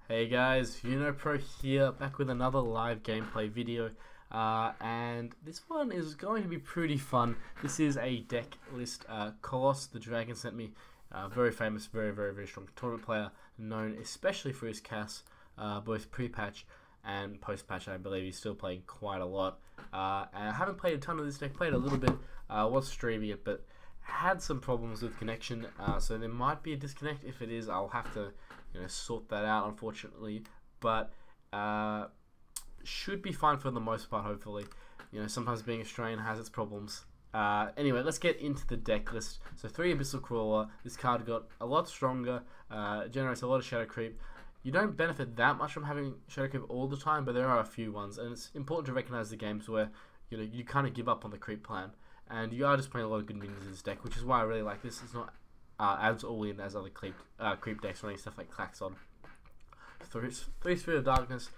Hey guys, UnoPro here, back with another live gameplay video, and this one is going to be pretty fun. This is a deck list. Colossus the Dragon sent me, very famous, very strong tournament player, known especially for his Cass, both pre-patch and post-patch. I believe he's still playing quite a lot, and I haven't played a ton of this deck, played a little bit, was streaming it, but had some problems with connection, so there might be a disconnect. If it is, I'll have to sort that out, unfortunately, but should be fine for the most part, hopefully. Sometimes being Australian has its problems. Anyway, let's get into the deck list. So 3 Abyssal Crawler. This card got a lot stronger, generates a lot of Shadow Creep. You don't benefit that much from having Shadow Creep all the time, but there are a few ones, and it's important to recognize the games where you kind of give up on the creep plan, and you are just playing a lot of good minions in this deck, which is why I really like this. It's not as all in as other creep decks running stuff like Klaxon. 3 Sphere of Darkness,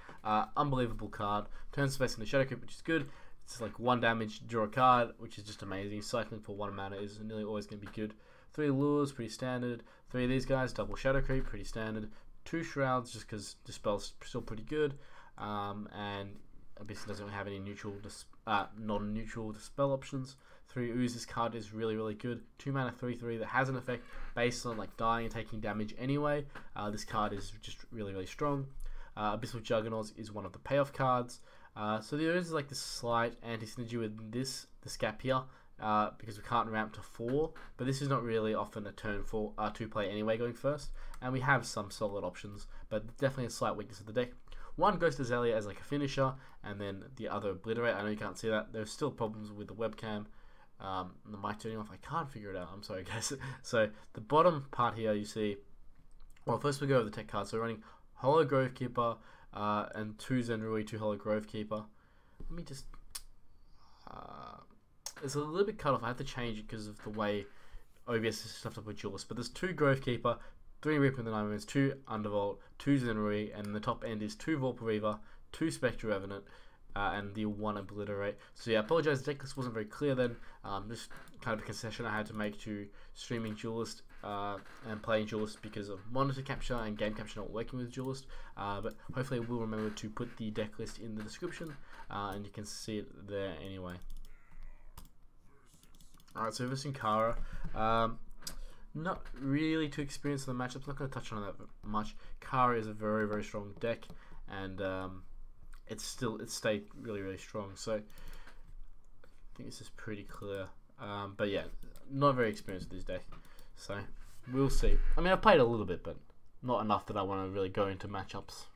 unbelievable card. Turns space into Shadow Creep, which is good. It's like 1 damage, draw a card, which is just amazing. Cycling for 1 mana is nearly always going to be good. 3 Lures, pretty standard. 3 of these guys, double Shadow Creep, pretty standard. 2 Shrouds, just because Dispel's still pretty good. And Abyssian doesn't have any non-neutral Dispel options. 3 Ooze, this card is really good. 2 mana 3/3 that has an effect based on like dying and taking damage anyway. This card is just really strong. Abyssal Juggernaut is one of the payoff cards. So there is like this slight anti-synergy with this gap here, because we can't ramp to 4, but this is not really often a turn 2 play anyway going first, and we have some solid options, but definitely a slight weakness of the deck. 1 Ghost Azalea as like a finisher, and then the other Obliterate. I know you can't see that. There's still problems with the webcam. The mic turning off. I can't figure it out. I'm sorry, guys. So the bottom part here, you see. Well, first we go over the tech cards. So we're running Hollow Grovekeeper and 2 Zenrui, 2 Hollow Grovekeeper. Let me just. It's a little bit cut off. I have to change it because of the way OBS is stuffed up with Duelist. But there's 2 Grovekeeper, 3 Reaper in the 9 Moons, 2 Undervolt, 2 Zenrui, and the top end is 2 Vorpal Reaver, 2 Spectre Revenant, and the 1 Obliterate. So yeah, I apologize, the deck list wasn't very clear then. Just kind of a concession I had to make to streaming Duelist and playing Duelist because of monitor capture and game capture not working with Duelist. But hopefully we'll remember to put the deck list in the description, and you can see it there anyway. Alright, so versing Kara. Not really too experienced in the matchups. Not going to touch on that much. Kara is a very strong deck, and it's stayed really strong. So I think this is pretty clear. But yeah, not very experienced with this deck, so we'll see. I mean, I've played a little bit, but not enough that I want to really go into matchups.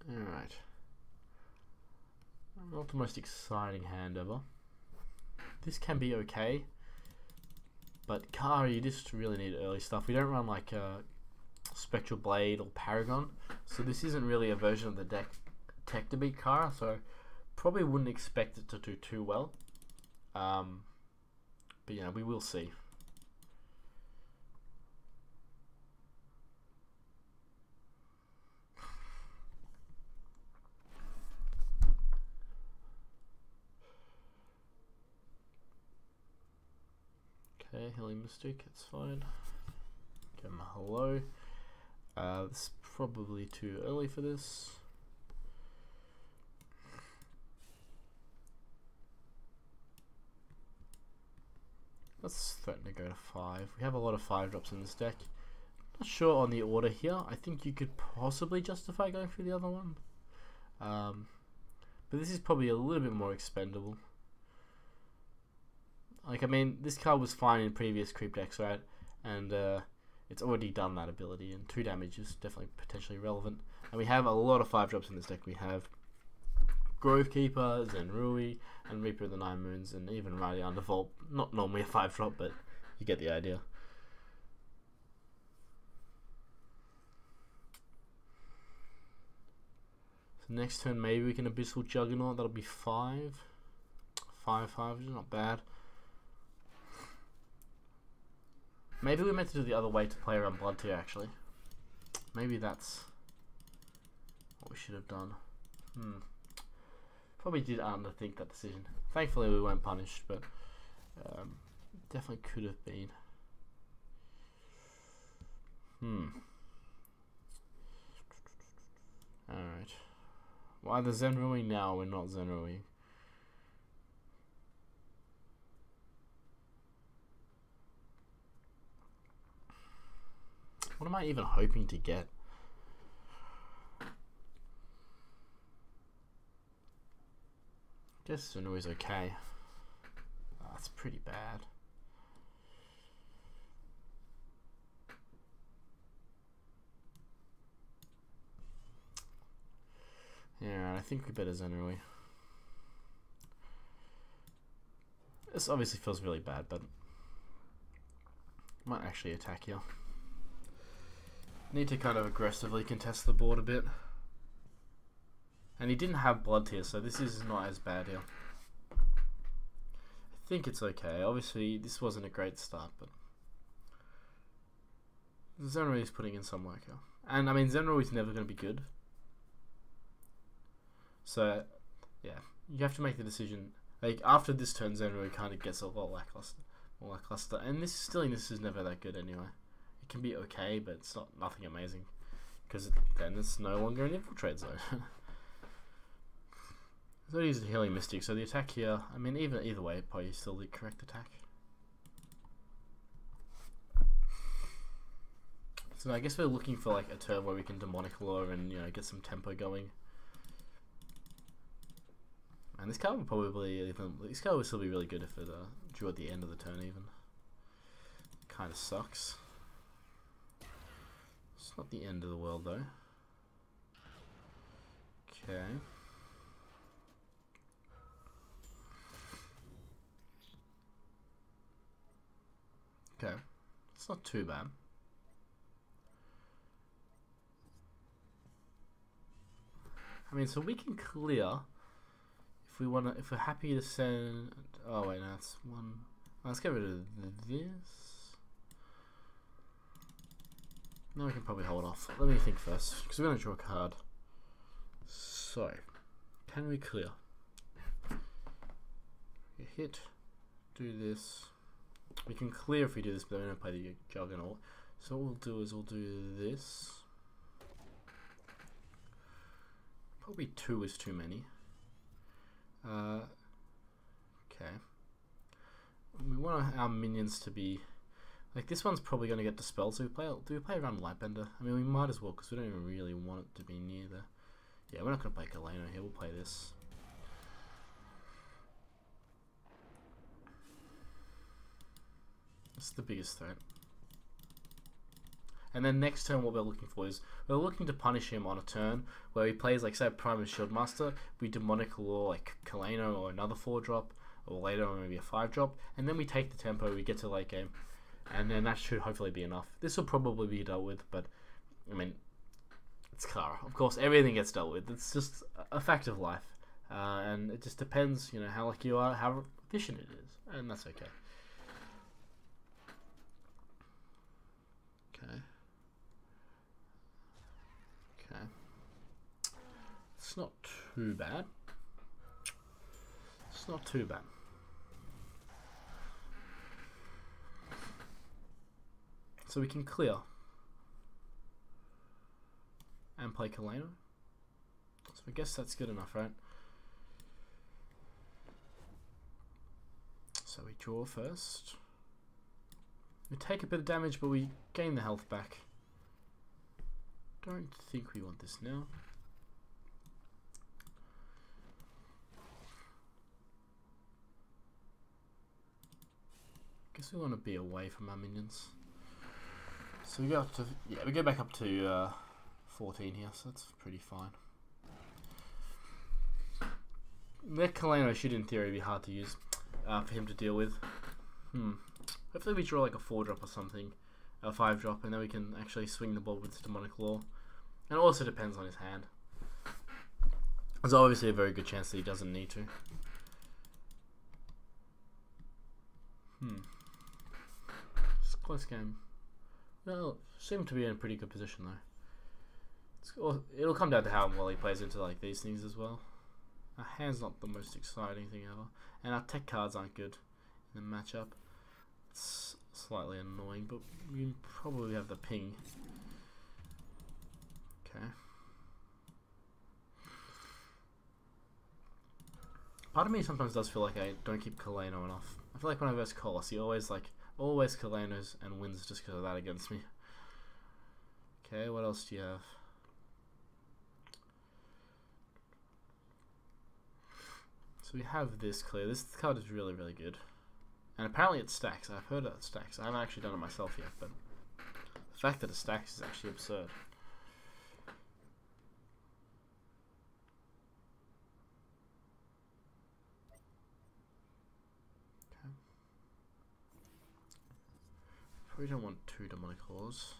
Alright. Not the most exciting hand ever. This can be okay, but Kara, you just really need early stuff. We don't run like Spectral Blade or Paragon, so this isn't really a version of the deck tech to beat Kara, so probably wouldn't expect it to do too well. But we will see. Okay, Healing Mystic, it's fine. Give him a hello. It's probably too early for this. Let's threaten to go to 5. We have a lot of 5 drops in this deck. Not sure on the order here. I think you could possibly justify going for the other one. But this is probably a little bit more expendable. Like, I mean, this card was fine in previous creep decks, right? And it's already done that ability, and 2 damage is definitely potentially relevant. And we have a lot of 5 drops in this deck. We have Grovekeeper, Zenrui, and Reaper of the 9 Moons, and even Riley Undervolt. Not normally a 5 drop, but you get the idea. So next turn, maybe we can Abyssal Juggernaut. That'll be 5. 5/5 is not bad. Maybe we meant to do the other way to play around Blood Tier, actually. Maybe that's what we should have done. Probably did underthink that decision. Thankfully we weren't punished, but definitely could have been. Alright. We're either Zenroing now or we're not Zenroing. What am I even hoping to get? I guess Zenroi's okay. Oh, that's pretty bad. Yeah, I think we better Zenroi. This obviously feels really bad, but might actually attack here. Need to kind of aggressively contest the board a bit. And he didn't have blood here, so this is not as bad here. I think it's okay. Obviously, this wasn't a great start, but Zenroi is putting in some work here. And I mean, Zenroi is never going to be good. So, yeah, you have to make the decision. Like, after this turn, Zenroi kind of gets a lot lackluster. More lackluster. And this stealing this is never that good anyway. It can be okay, but it's not nothing amazing. Because then it's no longer an infiltrate zone. So he's a healing mystic, so the attack here, I mean, either way, probably still the correct attack. So I guess we're looking for like a turn where we can demonic lure and, you know, get some tempo going. And this card would probably this card would still be really good if it drew at the end of the turn even. Kind of sucks. It's not the end of the world though. Okay. Okay, it's not too bad. I mean, so we can clear if we want to. If we're happy to send. Oh wait, no, that's one. Let's get rid of this. No, we can probably hold off. Let me think first, because we're gonna draw a card. So, can we clear? You hit. Do this. We can clear if we do this, but we're going to play the Juggernaut. So what we'll do is we'll do this. Probably 2 is too many. Okay. We want our minions to be... Like, this one's probably going to get dispelled, so do we play around Lightbender? I mean, we might as well, because we don't even really want it to be near the... Yeah, we're not going to play Galeno here, we'll play this. That's the biggest threat. And then next turn what we're looking for is, we're looking to punish him on a turn where he plays, like, say, Prime and Shieldmaster, we demonic lure, like, Kaleno or another 4-drop, or later or maybe a 5-drop, and then we take the tempo, we get to late game, and then that should hopefully be enough. This will probably be dealt with, but, I mean, it's Clara. Of course, everything gets dealt with. It's just a fact of life. And it just depends, you know, how lucky you are, how efficient it is, and that's okay. Okay. Okay. It's not too bad. It's not too bad. So we can clear and play Kaleno. So I guess that's good enough, right? So we draw first. We take a bit of damage, but we gain the health back. Don't think we want this now. Guess we want to be away from our minions. So we go up to, yeah, we go back up to 14 here, so that's pretty fine. That Kaleno should in theory be hard to use for him to deal with. Hopefully we draw like a 4-drop or something, a 5-drop, and then we can actually swing the ball with demonic lore. And it also depends on his hand. There's obviously a very good chance that he doesn't need to. It's a close game. Well, seem to be in a pretty good position though. It'll come down to how well he plays into like these things as well. Our hand's not the most exciting thing ever, and our tech cards aren't good in the matchup. It's slightly annoying, but we probably have the ping. Okay. Part of me sometimes does feel like I don't keep Kaleno enough. I feel like when I verse Colos, he always Kalenos and wins just because of that against me. Okay, what else do you have? So we have this clear. This card is really, really good. And apparently it stacks. I've heard it stacks. I haven't actually done it myself yet, but the fact that it stacks is actually absurd. Okay. Probably don't want 2 demonic claws.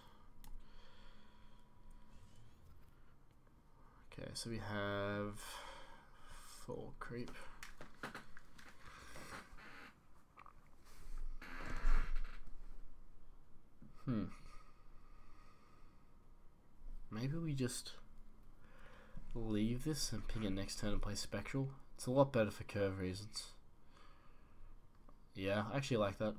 Okay, so we have 4 creep. Maybe we just leave this and ping it next turn and play Spectral. It's a lot better for curve reasons. Yeah, I actually like that.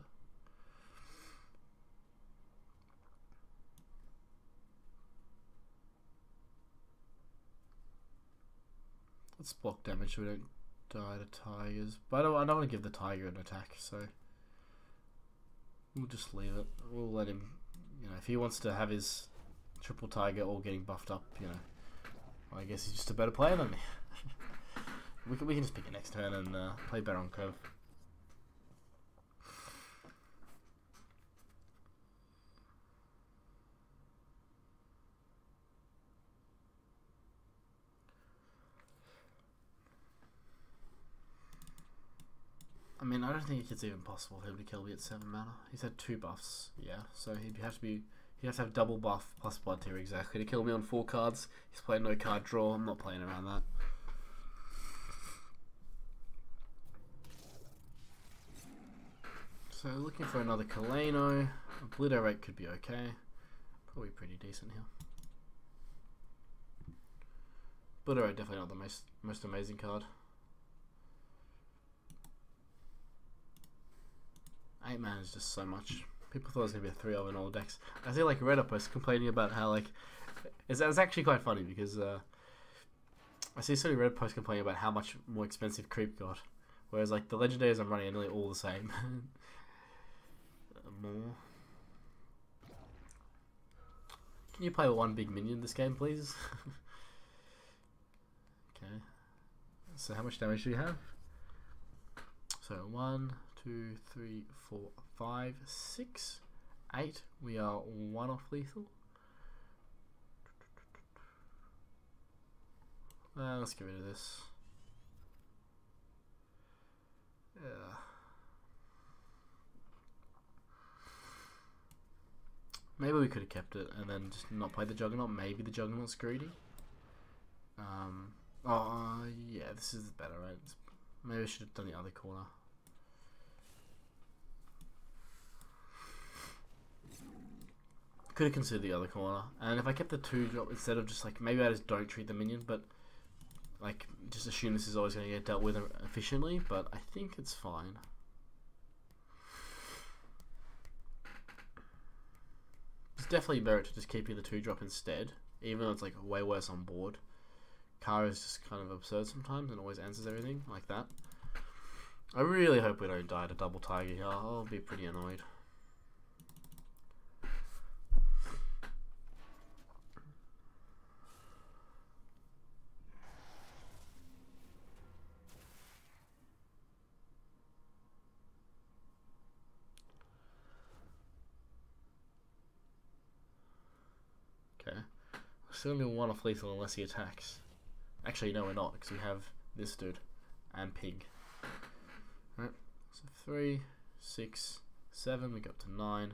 Let's block damage so we don't die to tigers. But I don't want to give the tiger an attack, so we'll just leave it. We'll let him, you know, if he wants to have his triple tiger all getting buffed up, you know, I guess he's just a better player than me. we can just pick it next turn and play better on curve. I mean, I don't think it's even possible for him to kill me at 7 mana. He's had 2 buffs, yeah, so he'd have to have double buff plus blood tier exactly to kill me on 4 cards. He's playing no card draw. I'm not playing around that. So looking for another Kaleno. Obliterate could be okay. Probably pretty decent here. Obliterate definitely not the most amazing card. 8 mana is just so much. People thought it was going to be a 3-0 in all decks. I see like Reddit posts complaining about how like... It's actually quite funny because I see so many Reddit posts complaining about how much more expensive creep got. Whereas like the legendaries I'm running are nearly all the same. More. Can you play with 1 big minion this game, please? Okay. So how much damage do you have? So 1, 2, 3, 4, 5, 6, 8. We are 1 off lethal. Let's get rid of this. Yeah. Maybe we could have kept it and then just not play the Juggernaut. Maybe the Juggernaut's greedy. Yeah, this is better, right? Maybe I should have done the other corner. Could have considered the other corner. And if I kept the 2-drop instead of just like, maybe I just don't treat the minion, but like just assume this is always going to get dealt with efficiently, but I think it's fine. It's definitely better to just keep you the 2-drop instead, even though it's like way worse on board. Kara is just kind of absurd sometimes and always answers everything like that. I really hope we don't die to double tiger here. I'll be pretty annoyed. Okay. We're still going to be 1 off lethal unless he attacks. Actually, no, we're not, because we have this dude and pig. Right, so 3, 6, 7, we got to 9.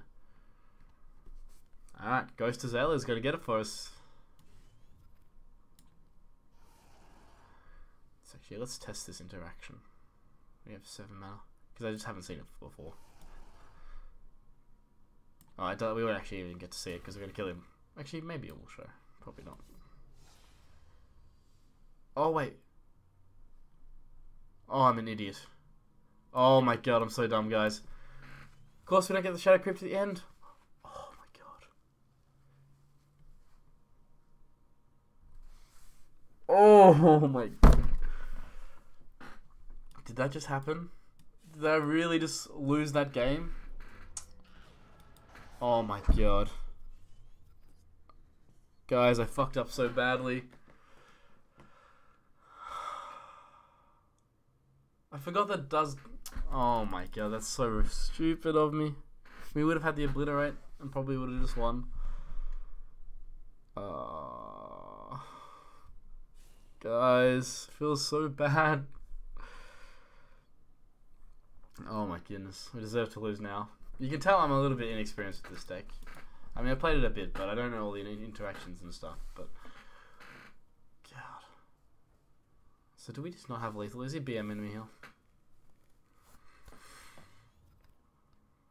Alright, Ghost Azalea is going to get it for us. So actually, let's test this interaction. We have 7 mana, because I just haven't seen it before. Oh, we won't actually even get to see it, because we're going to kill him. Actually, maybe it will show. Probably not. Oh, wait. Oh, I'm an idiot. Oh my god, I'm so dumb, guys. Of course, we don't get the Shadow Crypt at the end. Oh my god. Oh my. Did that just happen? Did I really just lose that game? Oh my god. Guys, I fucked up so badly. I forgot that does... Oh my god, that's so stupid of me. We would have had the Obliterate and probably would have just won. Guys, feels so bad. Oh my goodness, we deserve to lose now. You can tell I'm a little bit inexperienced with this deck. I mean, I played it a bit, but I don't know all the interactions and stuff, but... God. So do we just not have lethal? Is he BMing me here?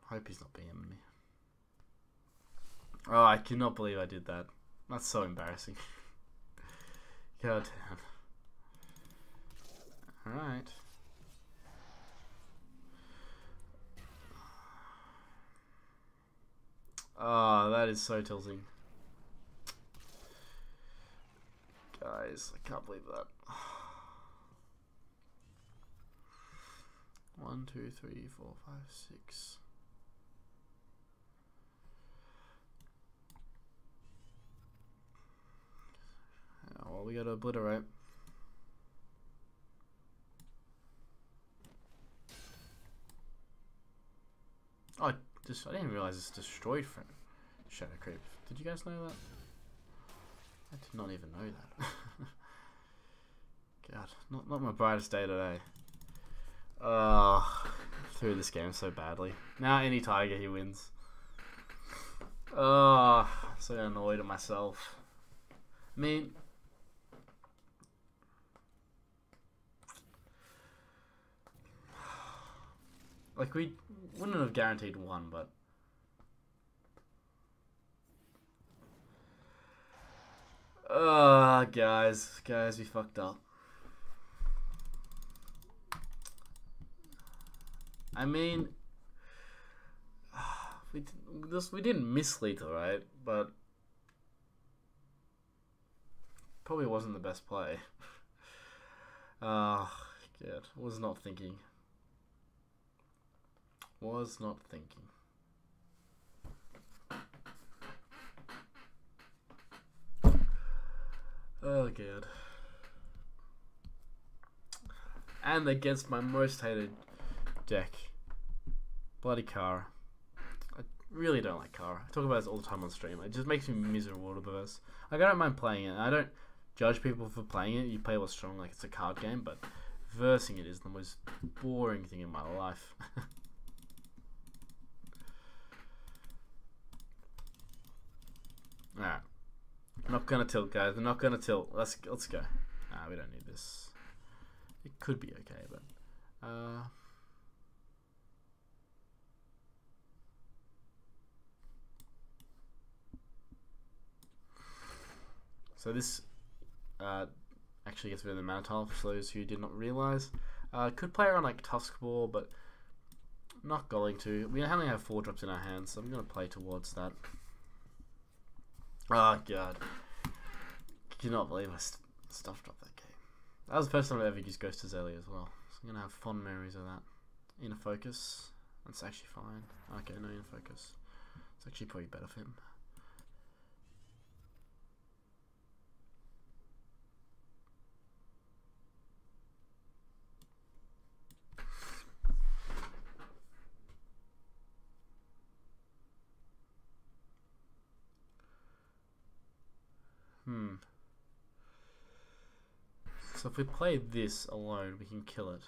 Hope he's not BMing me. Oh, I cannot believe I did that. That's so embarrassing. God damn. Alright. Oh, that is so tilting. Guys, I can't believe that. 1, 2, 3, 4, 5, 6. Oh, well, we gotta obliterate. Oh, I didn't realize it's destroyed from Shadow Creep. Did you guys know that? I did not even know that. God, not my brightest day today. Threw this game so badly. Now any Tiger he wins. So annoyed at myself. I mean, like we wouldn't have guaranteed one, but guys, we fucked up. I mean, we didn't miss lethal, right? But probably wasn't the best play. God, was not thinking. Was not thinking. Oh god. And against my most hated deck, bloody Kara. I really don't like Kara. I talk about this all the time on stream. It just makes me miserable to verse. Like, I don't mind playing it. I don't judge people for playing it. You play what's strong, like it's a card game, but versing it is the most boring thing in my life. Alright. I'm not gonna tilt, guys. I'm not gonna tilt. Let's go. Nah, we don't need this. It could be okay, but so this actually gets rid of the mana tile for those who did not realize. Could play around like Tuskball, but not going to. We only have 4 drops in our hands, so I'm gonna play towards that. Oh god. Cannot believe I stuffed up that game. That was the first time I ever used Ghost Azalea as well. So I'm gonna have fond memories of that. Inner Focus. That's actually fine. Okay, no Inner Focus. It's actually probably better for him. So if we play this alone, we can kill it.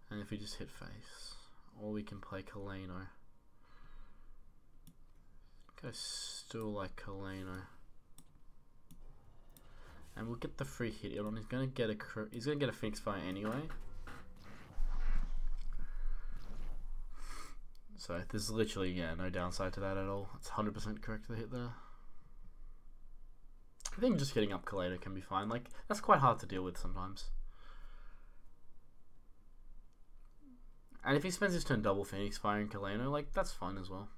And if we just hit face, or we can play Kaleno. I think I still like Kaleno. And we'll get the free hit on. He's gonna get a Phoenix Fire anyway. So there's literally no downside to that at all. It's 100% correct to hit there. I think just hitting up Kaleno can be fine. Like, that's quite hard to deal with sometimes. And if he spends his turn double Phoenix firing Kaleno, like, that's fine as well.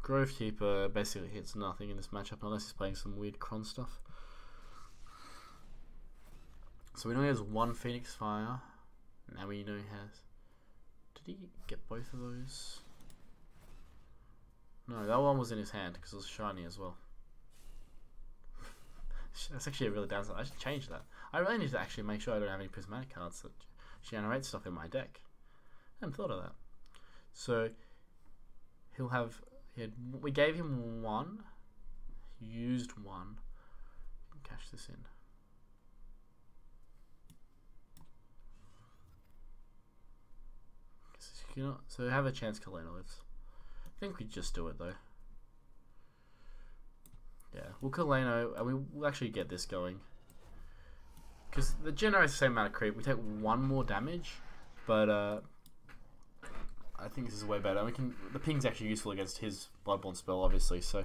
Grovekeeper basically hits nothing in this matchup unless he's playing some weird Cron stuff. So we know he has one Phoenix Fire. Now we know he has... Did he get both of those? No, that one was in his hand because it was shiny as well. That's actually a really downside. I should change that. I really need to actually make sure I don't have any prismatic cards that generate stuff in my deck. I hadn't thought of that. So he'll have... we gave him one. He used one. Cash this in. So have a chance Kaleno lives. I think we just do it though. Yeah, we'll Kaleno and we'll actually get this going. Because the generates the same amount of creep. We take one more damage, but I think this is way better. The ping's actually useful against his Bloodborne spell, obviously. So,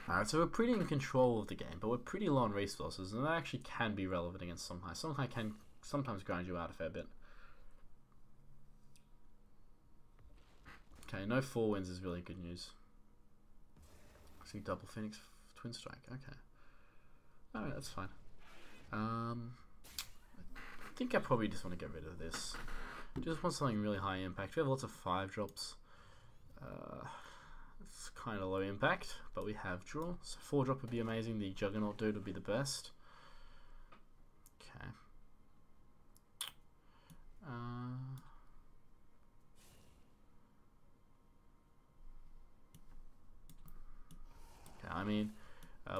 alright, so we're pretty in control of the game, but we're pretty low on resources, and that actually can be relevant against Songhai. Songhai can sometimes grind you out a fair bit. Okay, no 4 wins is really good news. I see double Phoenix Twin Strike. Okay, alright, that's fine. I think I probably just want to get rid of this. Just want something really high impact. We have lots of 5-drops. It's kind of low impact, but we have draw. So 4-drop would be amazing. The Juggernaut dude would be the best. Okay. Okay, I mean,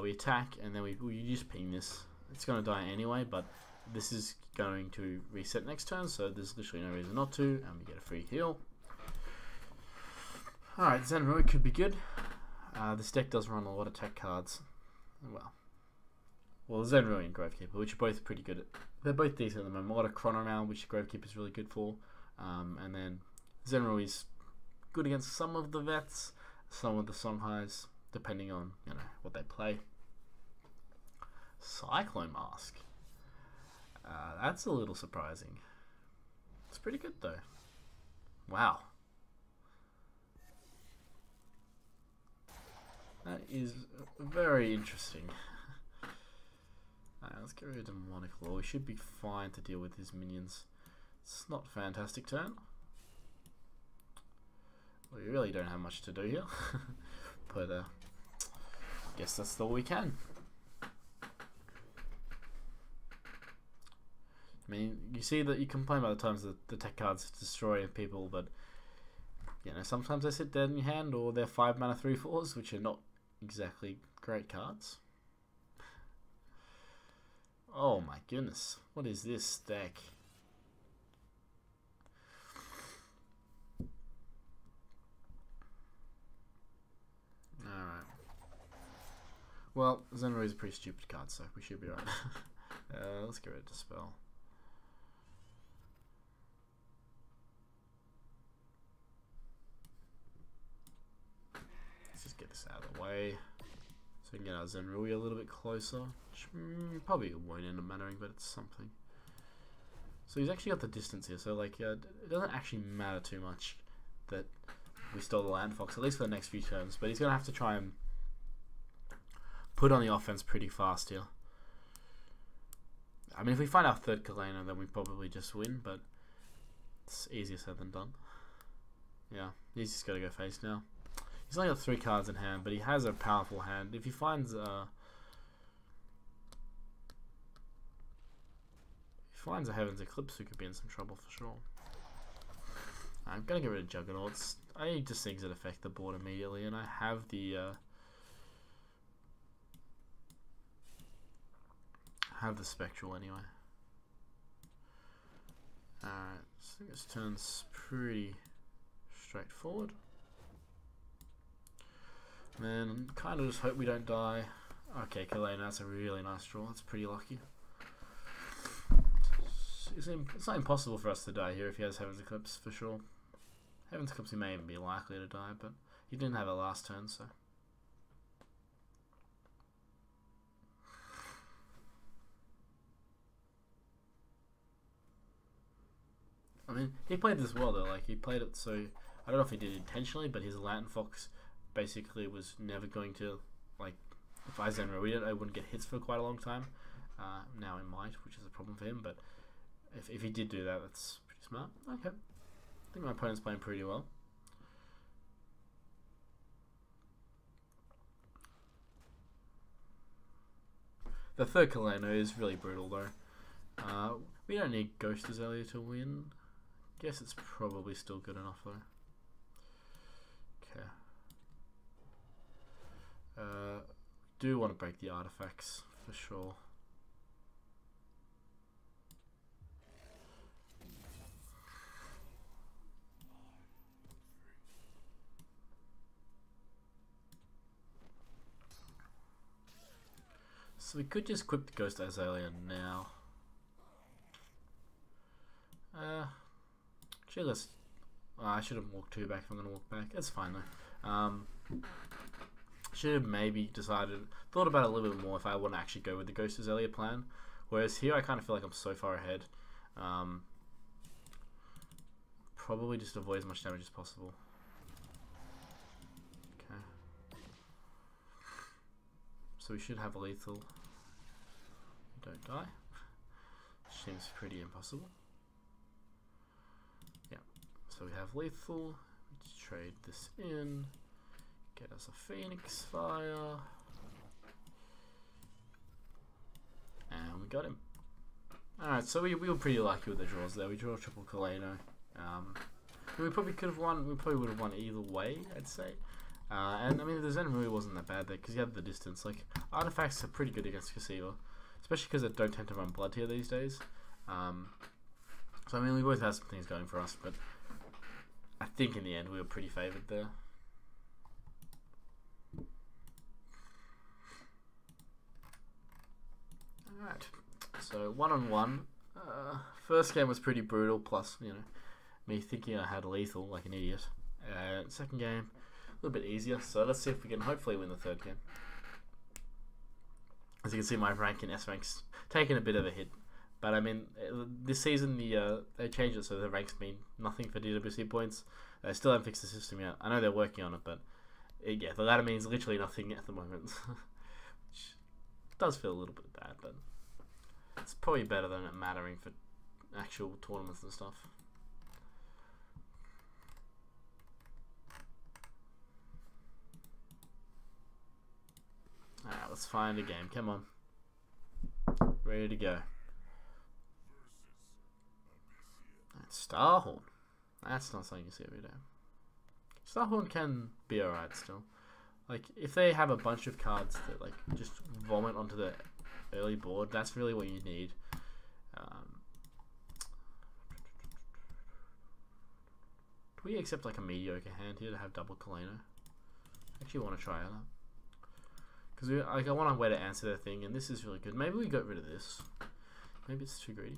we attack and then we just ping this. It's going to die anyway, but this is going to reset next turn, so there's literally no reason not to, and we get a free heal. Alright, Zenrui could be good. This deck does run a lot of tech cards. Well, Zenrui and Grovekeeper, which are both pretty good at... They're both decent at the moment. A lot of Chrono around, which Grovekeeper is really good for. And then Zenrui is good against some of the vets, some of the Songhais, depending on, you know, what they play. Cyclone Mask. That's a little surprising. It's pretty good though. Wow. That is very interesting. Alright, let's get rid of Demonic Law. We should be fine to deal with his minions. It's not a fantastic turn. We really don't have much to do here. But I guess that's all we can. I mean, you see that you complain about the times that the tech cards destroy people, but you know, sometimes they sit dead in your hand, or they're 5 mana 3/4s, which are not exactly great cards. Oh my goodness, what is this deck? Alright. Well, Zenrui is a pretty stupid card, so we should be right. Let's get rid of Dispel. Let's just get this out of the way so we can get our Zenrui a little bit closer. Which, probably won't end up mattering, but it's something. So he's actually got the distance here, so like it doesn't actually matter too much that we stole the Land Fox, at least for the next few turns. But he's going to have to try and put on the offense pretty fast here. I mean, if we find our third Kaleno, then we probably just win, but it's easier said than done. Yeah, he's just got to go face now. He's only got 3 cards in hand, but he has a powerful hand. If he finds a Heaven's Eclipse, we could be in some trouble for sure. I'm gonna get rid of Juggernauts. I just things that affect the board immediately, and I have the Spectral anyway. Alright, so this turn's pretty straightforward. Man, kind of just hope we don't die. Okay, Kalena, that's a really nice draw. That's pretty lucky. It's not impossible for us to die here if he has Heaven's Eclipse, for sure. Heaven's Eclipse, he may even be likely to die, but he didn't have it last turn, so. I mean, he played this well though. Like he played it so I don't know if he did it intentionally, but his Lantern Fox basically was never going to like if I Zen read it, I wouldn't get hits for quite a long time. Now it might, which is a problem for him. But if he did do that, that's pretty smart. Okay, I think my opponent's playing pretty well. The third Kaleno is really brutal though. We don't need Ghost Azalea to win. Guess it's probably still good enough though. Okay. Do want to break the artifacts for sure. So we could just equip the Ghost Azalea now. Actually, let's. I should have walked 2 back if I'm going to walk back. It's fine though. Should have maybe thought about it a little bit more if I want to actually go with the Ghost Azalea plan. Whereas here I kind of feel like I'm so far ahead. Probably just avoid as much damage as possible. Okay. So we should have a lethal. Don't die. Seems pretty impossible. Yeah. So we have lethal. Let's trade this in. Get us a Phoenix Fire. And we got him. Alright, so we were pretty lucky with the draws there. We drew a triple Kaleno. We probably could have won. We probably would have won either way, I'd say. And I mean, the Zen really wasn't that bad there because you had the distance. Like artifacts are pretty good against Cassyva, especially because they don't tend to run blood here these days. So I mean, we both had some things going for us, but I think in the end we were pretty favoured there. Alright, so 1-on-1. First game was pretty brutal, plus, you know, me thinking I had lethal like an idiot. Second game, a little bit easier, so let's see if we can hopefully win the third game. As you can see, my rank in S rank's taken a bit of a hit. But I mean, this season they changed it so the ranks mean nothing for DWC points. They still haven't fixed the system yet. I know they're working on it, but yeah, the ladder means literally nothing at the moment. Which does feel a little bit bad, but it's probably better than it mattering for actual tournaments and stuff. Alright, let's find a game. Come on. Ready to go. Starhorn. That's not something you see every day. Starhorn can be alright still. Like, if they have a bunch of cards that like just vomit onto the early board, that's really what you need. Do we accept like a mediocre hand here to have double Kaleno? I actually want to try it out. Because like, I want a way to answer their thing, and this is really good. Maybe we got rid of this. Maybe it's too greedy.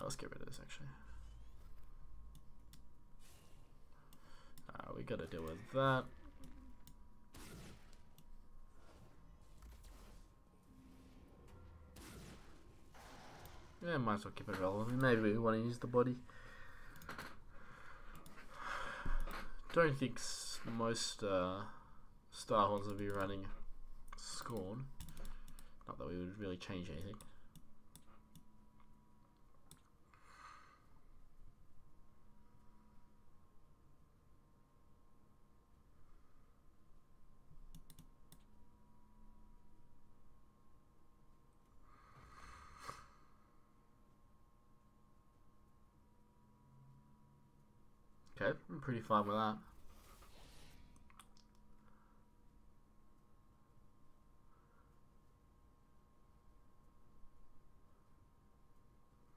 Let's get rid of this actually. We gotta deal with that. Yeah, might as well keep it relevant. Maybe we want to use the body. Don't think most Starhorns will be running Scorn. Not that we would really change anything. Okay, I'm pretty fine with that.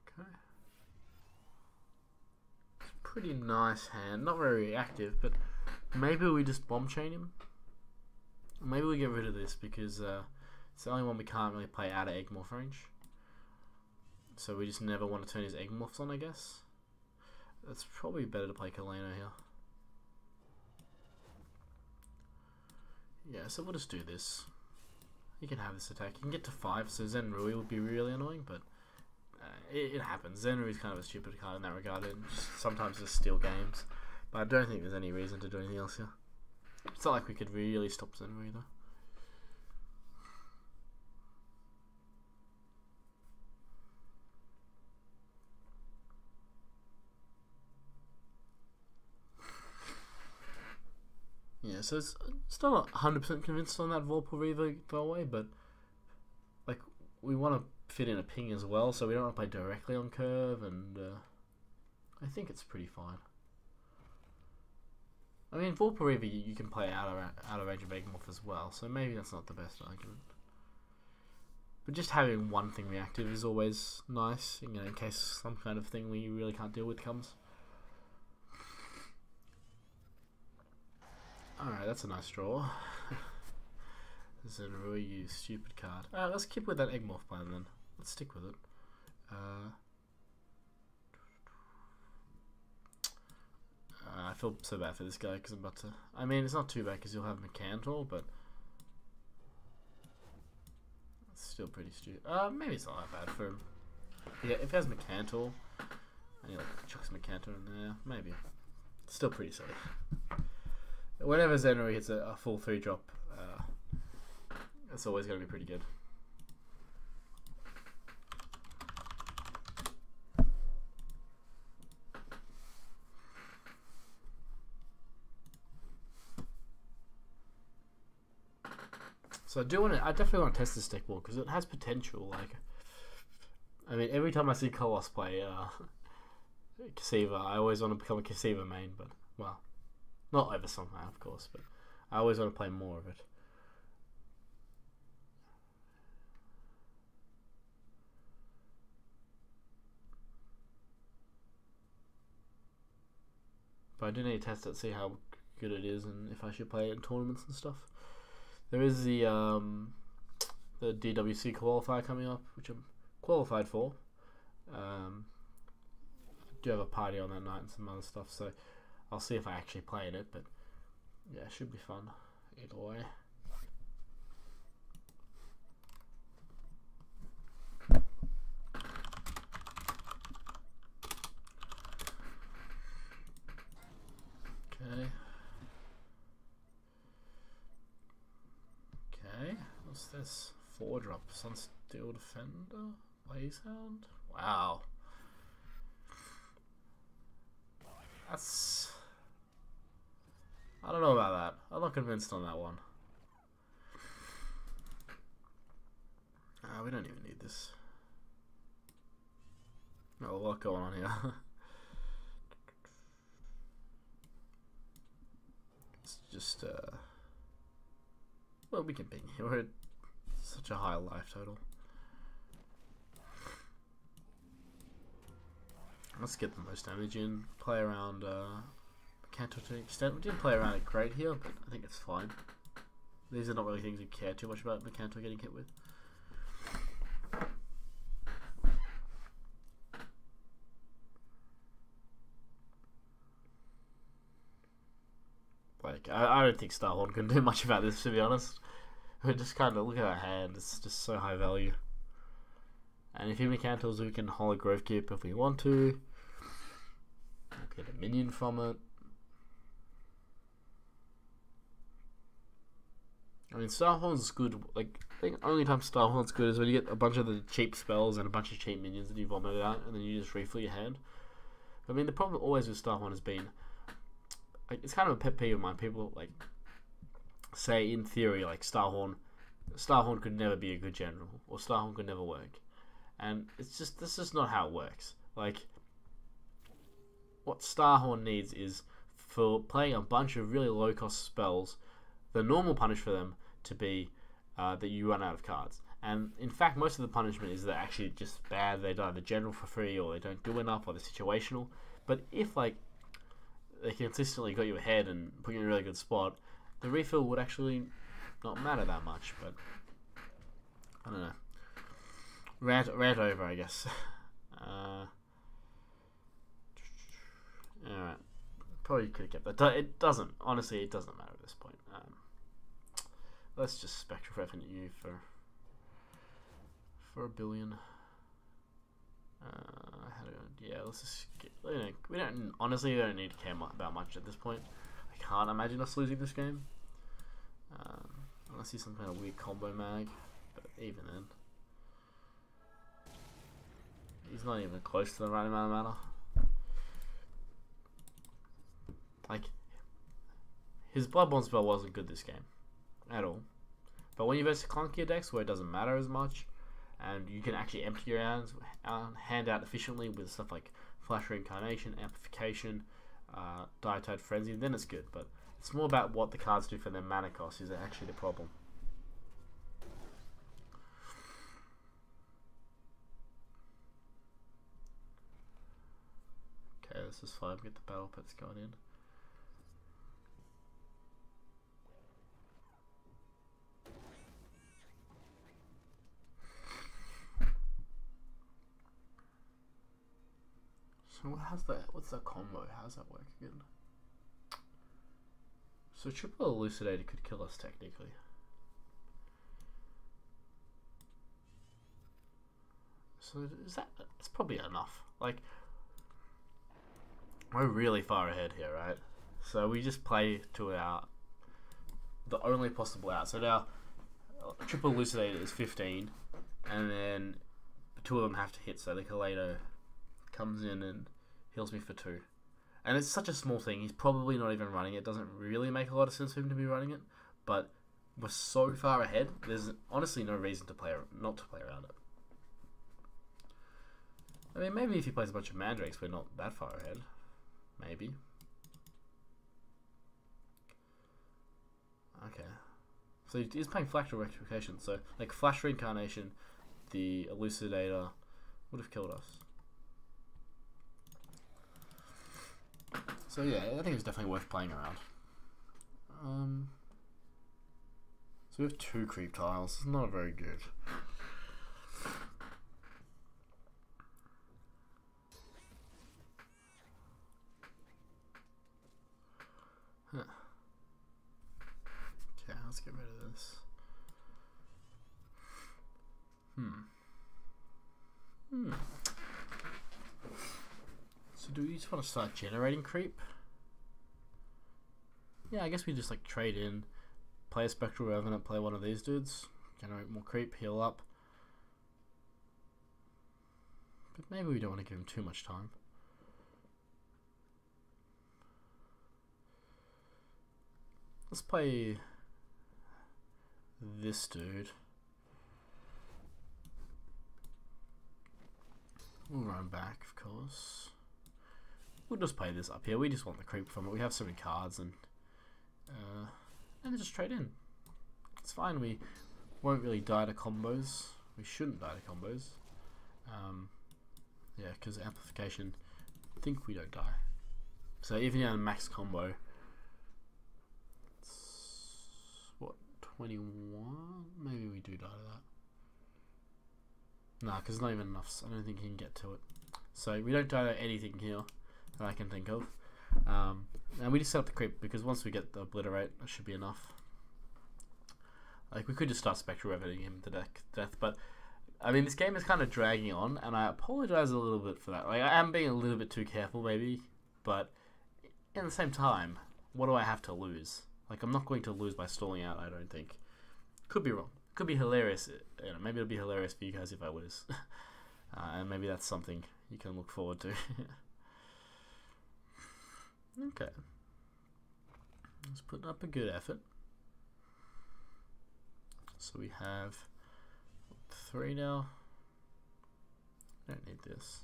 Okay. It's a pretty nice hand. Not very reactive, but maybe we just bomb chain him. Maybe we get rid of this because it's the only one we can't really play out of Egg-Morph range. So we just never want to turn his Egg-Morphs on, I guess. It's probably better to play Kaleno here. Yeah, so we'll just do this. You can have this attack. You can get to 5, so Zenrui would be really annoying, but it happens. Zenrui is kind of a stupid card in that regard. It sometimes just steal games, but I don't think there's any reason to do anything else here. It's not like we could really stop Zenrui though. Yeah, so it's still not 100% convinced on that Vorpal Reaver throwaway, but like we want to fit in a ping as well, so we don't want to play directly on curve, and I think it's pretty fine. I mean, Vorpal Reaver you can play out of range of Egmorph as well, so maybe that's not the best argument. But just having one thing reactive is always nice, you know, in case some kind of thing we really can't deal with comes. Alright, that's a nice draw. Zenrui, you stupid card. Alright, let's keep with that Egmorph plan then. Let's stick with it. I feel so bad for this guy because I'm about to... I mean, it's not too bad because you'll have Mercantor, but... It's still pretty stupid. Maybe it's not that bad for him. Yeah, if he has Mercantor, and he like chucks Mercantor in there, maybe. It's still pretty silly. Whenever Zenrui hits a full 3-drop, it's always going to be pretty good. So I definitely want to test this deck more because it has potential. Like, I mean, every time I see Kolos play Cassyva, I always want to become a Cassyva main, but well. Not over somehow, of course, but I always want to play more of it. But I do need to test it, see how good it is, and if I should play it in tournaments and stuff. There is the DWC qualifier coming up, which I'm qualified for. I do have a party on that night and some other stuff, so I'll see if I actually play in it, but yeah, it should be fun either way. Okay. Okay, what's this? 4-drop, Sunsteel Defender, Blazehound? Wow. That's... I don't know about that. I'm not convinced on that one. We don't even need this. Not a lot going on here. It's just, well, we can ping. We're at such a high life total. Let's get the most damage in. Play around Cantor to an extent. We didn't play around it great here, but I think it's fine. These are not really things we care too much about Mercantor getting hit with. Like, I don't think Starhorn can do much about this, to be honest. We just kind of look at our hand, it's just so high value. And if he Mercantors, we can Hollow Grove Keep if we want to. We'll get a minion from it. I mean, Starhorn's good. Like, I think the only time Starhorn's good is when you get a bunch of the cheap spells and a bunch of cheap minions that you vomit out, and then you just refill your hand. I mean, the problem always with Starhorn has been, like, it's kind of a pet peeve of mine. People like say in theory, like Starhorn could never be a good general, or Starhorn could never work, and it's just that's just not how it works. Like, what Starhorn needs is for playing a bunch of really low cost spells, the normal punish for them to be that you run out of cards. And in fact, most of the punishment is they're actually just bad. They die the general for free, or they don't do enough, or they're situational. But if like they consistently got you ahead and put you in a really good spot, the refill would actually not matter that much. But I don't know. Rant over, I guess. Alright. Probably could have kept that. It doesn't. Honestly, it doesn't matter at this point. let's just Spectral Revenant you for 1 billion. Yeah, let's just get, we don't honestly need to care about much at this point. I can't imagine us losing this game, unless he's some kind of weird combo mag. But even then, he's not even close to the right amount of mana. Like, his Bloodborne spell wasn't good this game at all. But when you versus clunkier decks where it doesn't matter as much, and you can actually empty your hand out efficiently with stuff like Flash Reincarnation, Amplification, Diatide Frenzy, then it's good. But it's more about what the cards do for their mana cost is actually the problem. Okay, let's just get the battle pets going in. So what's that combo? How does that work again? So triple Elucidator could kill us technically. So it's probably enough. Like, we're really far ahead here, right? So we just play to the only possible out. So now triple Elucidator is 15, and then the two of them have to hit. So the Kaleido comes in and heals me for 2. And it's such a small thing, he's probably not even running it. It doesn't really make a lot of sense for him to be running it, but we're so far ahead, there's honestly no reason to not to play around it. I mean, maybe if he plays a bunch of Mandrakes, we're not that far ahead. Maybe. Okay. So he's playing Fractal Rectification, so like Flash Reincarnation, the Elucidator would have killed us. So yeah, I think it's definitely worth playing around. So we have 2 creep tiles. It's not very good. Huh. Okay, let's get rid of this. So do we just want to start generating creep? Yeah, I guess we just like trade in, play a Spectral Revenant, play one of these dudes, generate more creep, heal up. But maybe we don't want to give him too much time. Let's play this dude. We'll run back, of course. We'll just play this up here. We just want the creep from it. We have so many cards, and just trade in. It's fine. We won't really die to combos. We shouldn't die to combos. Yeah, because amplification, I think we don't die. So even in a max combo, it's what, 21? Maybe we do die to that. Nah, because it's not even enough. I don't think he can get to it. So we don't die to anything here that I can think of. And we just set up the creep because once we get the obliterate, that should be enough. Like, we could just start Spectral Revenating him to death, but I mean, this game is kind of dragging on, and I apologize a little bit for that. Like, I am being a little bit too careful, maybe, but at the same time, what do I have to lose? Like, I'm not going to lose by stalling out, I don't think. Could be wrong. Could be hilarious. You know, maybe it'll be hilarious for you guys if I lose. And maybe that's something you can look forward to. Okay. Let's put up a good effort. So we have 3 now. Don't need this.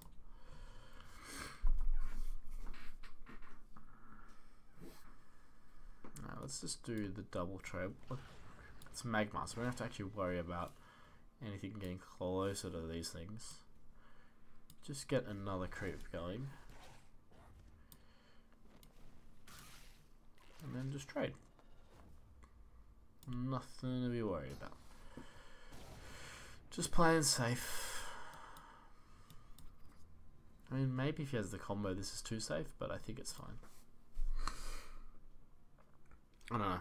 Now let's just do the double trade. It's Magma, so we don't have to actually worry about anything getting closer to these things. Just get another creep going. And then just trade. Nothing to be worried about. Just playing safe. I mean, maybe if he has the combo, this is too safe, but I think it's fine. I don't know.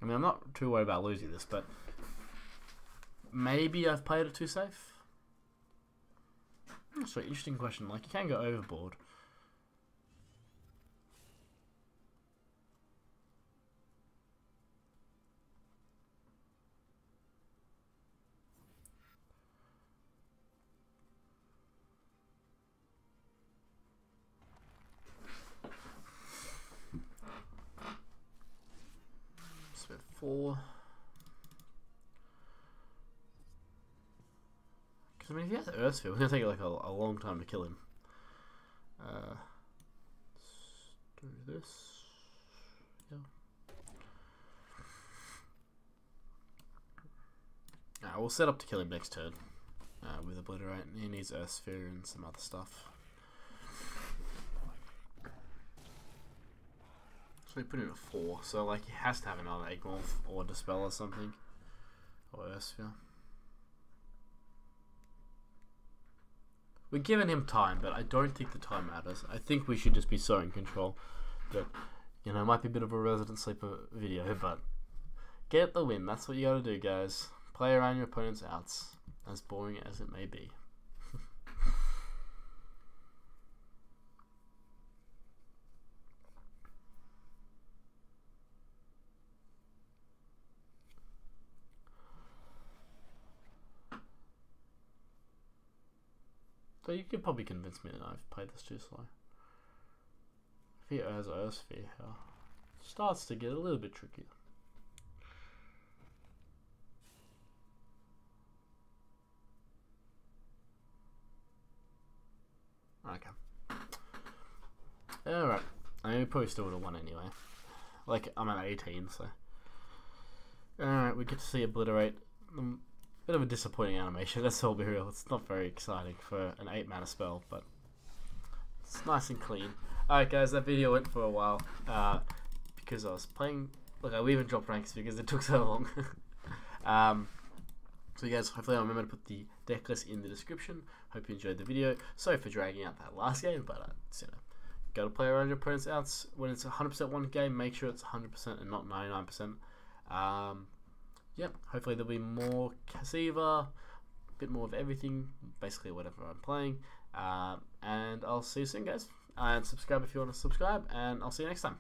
I mean, I'm not too worried about losing this, but maybe I've played it too safe. That's an interesting question. Like, you can go overboard. Spent 4. Because, I mean, if he has Earthsphere, it's going to take like a long time to kill him. Let's do this. Yeah. We'll set up to kill him next turn with Obliterate. He needs Earthsphere and some other stuff. So we put in a 4, so like he has to have another Egg-Morph or Dispel or something. Or Earthsphere. We're giving him time, but I don't think the time matters. I think we should just be so in control. But, you know, it might be a bit of a Resident Sleeper video, but get the win. That's what you gotta do, guys. Play around your opponent's outs, as boring as it may be. So you could probably convince me that I've played this too slow. If he has Earthsphere here, starts to get a little bit trickier. Okay. Alright. I mean, we probably still would have won anyway. Like, I'm at 18, so. Alright, we get to see Obliterate. Bit of a disappointing animation, let's all be real. It's not very exciting for an 8 mana spell, but it's nice and clean. Alright guys, that video went for a while because I was playing. Look, I even dropped ranks because it took so long. So you guys, hopefully I remember to put the deck list in the description. Hope you enjoyed the video. Sorry for dragging out that last game, but you know, gotta play around your opponent's outs. When it's 100% one game, make sure it's 100% and not 99%. Yep, hopefully there'll be more Cassyva, a bit more of everything, basically whatever I'm playing. And I'll see you soon, guys. And subscribe if you want to subscribe, and I'll see you next time.